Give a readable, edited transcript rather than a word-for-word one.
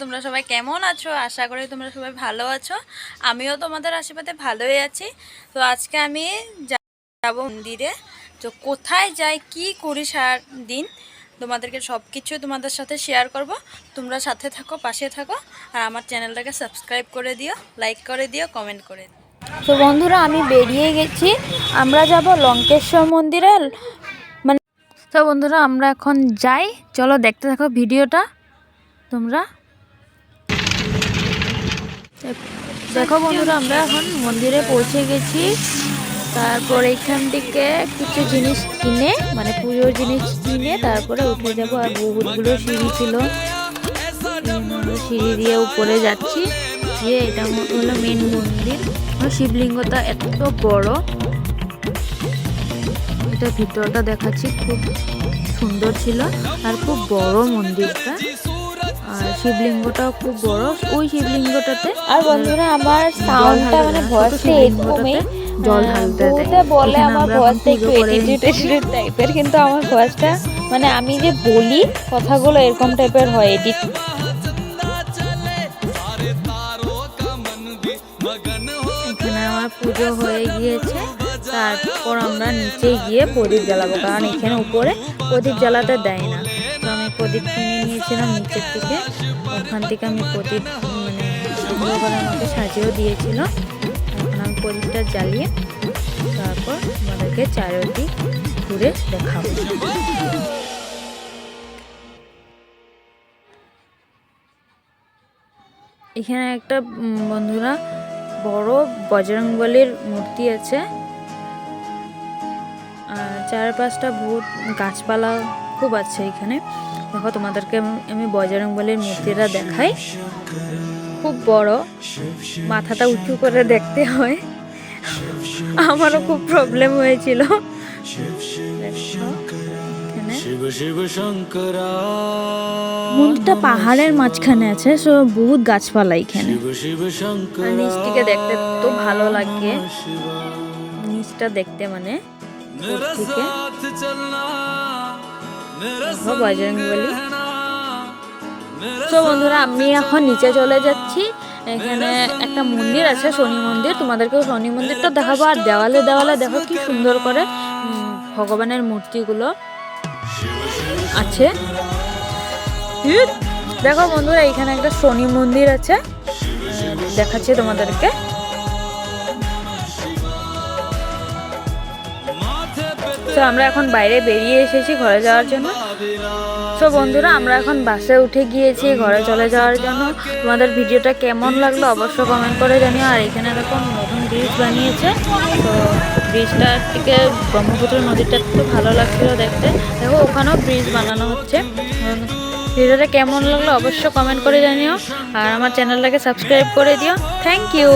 তোমরা সবাই কেমন আছো? আশা করি তোমরা সবাই ভালো আছো। আমিও তোমাদের আশীর্বাদে ভালোই আছি। তো আজকে আমি যাব মন্দিরে। তো কোথায় যাই, কি করি সারাদিন, তোমাদেরকে সব কিছু তোমাদের সাথে শেয়ার করব। তোমরা সাথে থাকো, পাশে থাকো, আর আমার চ্যানেলটাকে সাবস্ক্রাইব করে দিও, লাইক করে দিও, কমেন্ট করে দিও। তো বন্ধুরা, আমি বেরিয়ে গেছি। আমরা যাব লঙ্কেশ্বর মন্দিরে। মানে তো বন্ধুরা, আমরা এখন যাই। চলো দেখতে থাকো ভিডিওটা তোমরা। দেখো বন্ধুরা, আমরা এখন মন্দিরে পৌঁছে গেছি। তারপর এখান থেকে কিছু জিনিস কিনে, মানে পুজোর জিনিস কিনে তারপরে উঠে যাব। আর বহুতগুলো সিঁড়ি ছিল, সিঁড়ি দিয়ে উপরে যাচ্ছি। যে এটা হলো মেন মন্দির। শিবলিঙ্গটা এত বড়, এটা ভিতরটা দেখাচ্ছি, খুব সুন্দর ছিল আর খুব বড় মন্দিরটা। আর শিবলিঙ্গটাও খুব বড়। ওই শিবলিঙ্গটাতে আর বন্ধুরা, আমার সাউন্ডটা মানে ভয়েসটা এরকমই, জল ঢালতে বলে আমার ভয়েসটা একটু এডিটেড টাইপের, কিন্তু আমার ভয়েসটা মানে আমি যে বলি কথাগুলো এরকম টাইপের হয়, এডিট। এখানে আমার পুজো হয়ে গিয়েছে। তারপর আমরা নিচে গিয়ে প্রদীপ জ্বালাবো, কারণ এখানে উপরে প্রদীপ জ্বালাতে দেয় না। তো আমি প্রদীপ কিনে নিয়েছিলাম নিচের থেকে। ওখান থেকে আমি প্রদীপ মানে সুন্দর করে আমাকে সাজিয়েও দিয়েছিল। এখন আমি প্রদীপটা জ্বালিয়ে তারপর আমাদেরকে চারিদিক ঘুরে দেখাবো। এখানে একটা বন্ধুরা বড় বজরংবলীর মূর্তি আছে। আর চারপাশটা বহুত গাছপালা খুব আছে এখানে। দেখো তোমাদেরকে আমি বজরংবলীর মূর্তিটা দেখাই। খুব বড়, মাথাটা উঁচু করে দেখতে হয়। আমারও খুব প্রবলেম হয়েছিল। মন্দিরটা পাহাড়ের মাঝখানে আছে, সো বহুত গাছপালা এখানে। আর নিচটিকে দেখতে তো ভালো লাগে, নিচটা দেখতে মানে থেকে বজরংবলী। তো বন্ধুরা, আমি এখন নিচে চলে যাচ্ছি। এখানে একটা মন্দির আছে, শনি মন্দির। তোমাদেরকেও শনি মন্দিরটা দেখাবো। আর দেওয়ালে দেওয়ালে দেখো কি সুন্দর করে ভগবানের মূর্তিগুলো আছে। দেখো বন্ধুরা, এখানে একটা শনি মন্দির আছে, দেখাচ্ছি তোমাদেরকে। তো আমরা এখন বাইরে বেরিয়ে এসেছি ঘরে যাওয়ার জন্য। তো বন্ধুরা, আমরা এখন বাসে উঠে গিয়েছি ঘরে চলে যাওয়ার জন্য। তোমাদের ভিডিওটা কেমন লাগলো অবশ্যই কমেন্ট করে জানিও। আর এখানে এরকম নতুন ব্রিজ বানিয়েছে, তো ব্রিজটার থেকে ব্রহ্মপুত্র নদীটা খুব ভালো লাগছিল দেখতে। দেখো ওখানেও ব্রিজ বানানো হচ্ছে। ভিডিওটা কেমন লাগলো অবশ্যই কমেন্ট করে জানিও। আর আমার চ্যানেলটাকে সাবস্ক্রাইব করে দিও। Thank you.